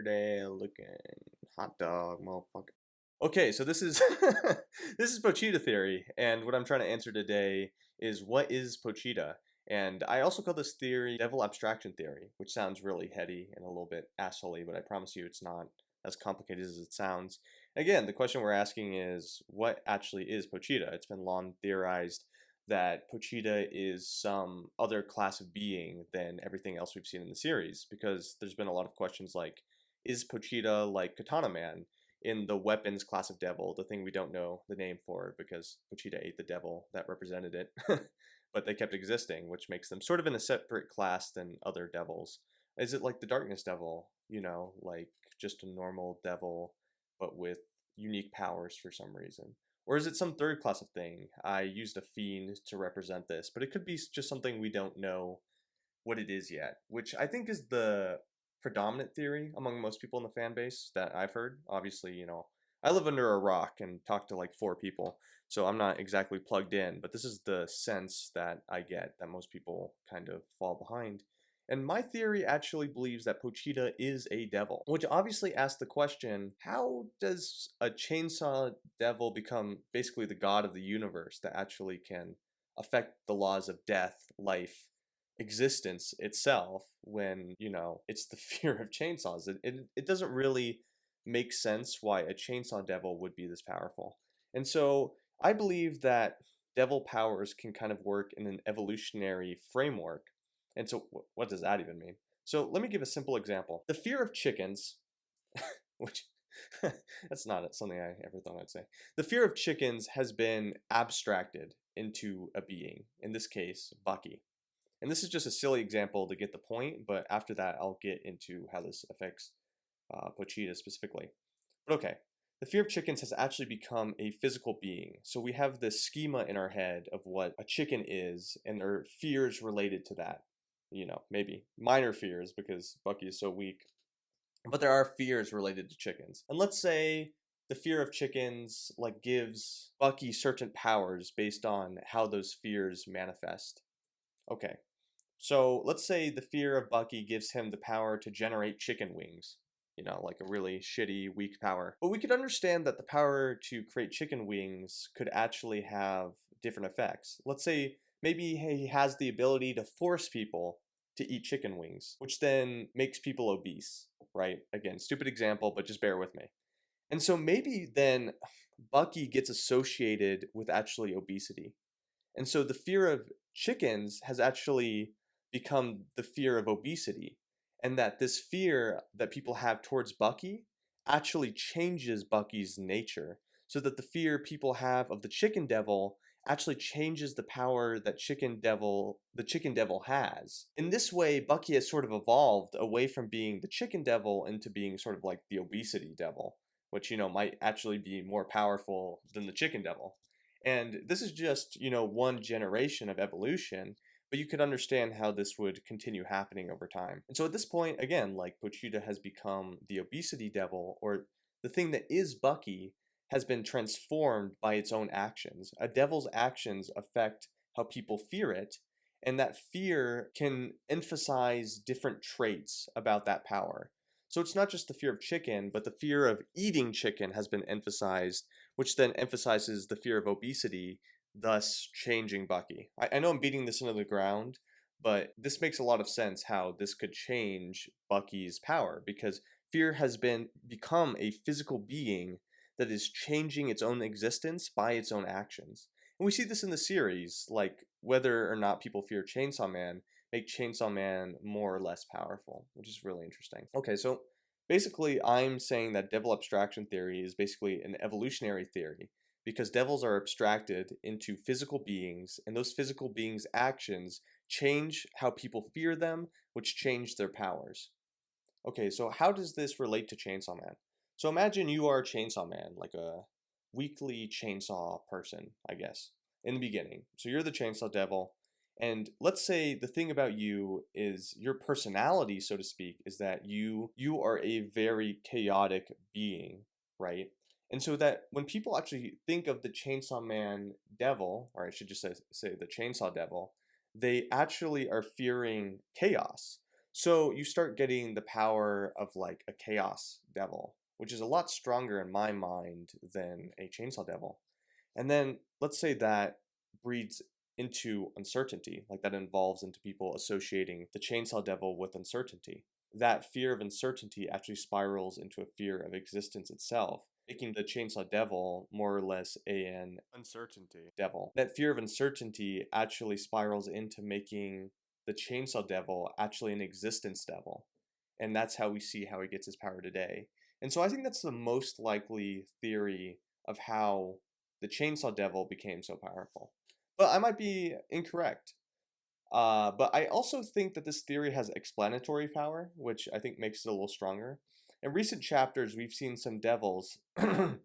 Day looking hot dog, motherfucker. Okay, so this is this is Pochita theory, and what I'm trying to answer today is what is Pochita? And I also call this theory devil abstraction theory, which sounds really heady and a little bit assholey, but I promise you it's not as complicated as it sounds. Again, the question we're asking is what actually is Pochita? It's been long theorized that Pochita is some other class of being than everything else we've seen in the series, because there's been a lot of questions like, is Pochita like Katana Man in the weapons class of devil, the thing we don't know the name for because Pochita ate the devil that represented it, but they kept existing, which makes them sort of in a separate class than other devils. Is it like the darkness devil, like just a normal devil, but with unique powers for some reason? Or is it some third class of thing? I used a fiend to represent this, but it could be just something we don't know what it is yet, which I think is the predominant theory among most people in the fan base that I've heard. Obviously, I live under a rock and talk to like 4 people, so I'm not exactly plugged in, but this is the sense that I get that most people kind of fall behind. And my theory actually believes that Pochita is a devil, which obviously asks the question, how does a chainsaw devil become basically the god of the universe that actually can affect the laws of death, life, existence itself when, it's the fear of chainsaws? It doesn't really make sense why a chainsaw devil would be this powerful. And so I believe that devil powers can kind of work in an evolutionary framework. And so, what does that even mean? So, let me give a simple example. The fear of chickens, which that's not something I ever thought I'd say. The fear of chickens has been abstracted into a being, in this case, Bucky. And this is just a silly example to get the point, but after that, I'll get into how this affects Pochita specifically. But okay, the fear of chickens has actually become a physical being. So we have this schema in our head of what a chicken is, and there are fears related to that. Maybe minor fears because Bucky is so weak. But there are fears related to chickens. And let's say the fear of chickens like gives Bucky certain powers based on how those fears manifest. Okay, so let's say the fear of Bucky gives him the power to generate chicken wings. Like a really shitty, weak power. But we could understand that the power to create chicken wings could actually have different effects. Let's say maybe he has the ability to force people to eat chicken wings, which then makes people obese, right? Again, stupid example, but just bear with me. And so maybe then Bucky gets associated with actually obesity. And so the fear of chickens has actually become the fear of obesity. And that this fear that people have towards Bucky actually changes Bucky's nature. So that the fear people have of the chicken devil actually changes the power that the chicken devil has. In this way, Bucky has sort of evolved away from being the chicken devil into being sort of like the obesity devil, which, might actually be more powerful than the chicken devil. And this is just, one generation of evolution, but you could understand how this would continue happening over time. And so at this point, again, like Pochita has become the obesity devil, or the thing that is Bucky has been transformed by its own actions. A devil's actions affect how people fear it, and that fear can emphasize different traits about that power. So it's not just the fear of chicken, but the fear of eating chicken has been emphasized, which then emphasizes the fear of obesity, thus changing Bucky. I know I'm beating this into the ground, but this makes a lot of sense how this could change Bucky's power, because fear has become a physical being that is changing its own existence by its own actions. And we see this in the series, like whether or not people fear Chainsaw Man make Chainsaw Man more or less powerful, which is really interesting. Okay, so basically I'm saying that devil abstraction theory is basically an evolutionary theory, because devils are abstracted into physical beings, and those physical beings' actions change how people fear them, which change their powers. Okay, so how does this relate to Chainsaw Man? So imagine you are a Chainsaw Man, like a weekly chainsaw person, I guess, in the beginning. So you're the Chainsaw Devil, and let's say the thing about you is your personality, so to speak, is that you are a very chaotic being, right? And so that when people actually think of the Chainsaw Man devil, or I should just say the Chainsaw Devil, they actually are fearing chaos. So you start getting the power of like a chaos devil, which is a lot stronger in my mind than a chainsaw devil. And then let's say that breeds into uncertainty, like that involves into people associating the chainsaw devil with uncertainty. That fear of uncertainty actually spirals into a fear of existence itself, making the chainsaw devil more or less an uncertainty devil. That fear of uncertainty actually spirals into making the chainsaw devil actually an existence devil. And that's how we see how he gets his power today. And so I think that's the most likely theory of how the chainsaw devil became so powerful. But I might be incorrect. But I also think that this theory has explanatory power, which I think makes it a little stronger. In recent chapters, we've seen some devils, hint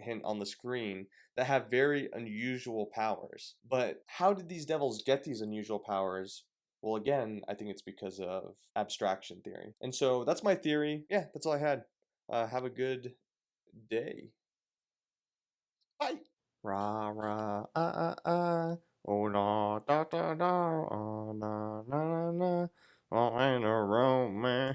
hint on the screen, that have very unusual powers. But how did these devils get these unusual powers? Well, again, I think it's because of abstraction theory. And so that's my theory. Yeah, that's all I had. Have a good day. Bye. Ra ra oh da da da da na na na na. Oh, ain't a romance.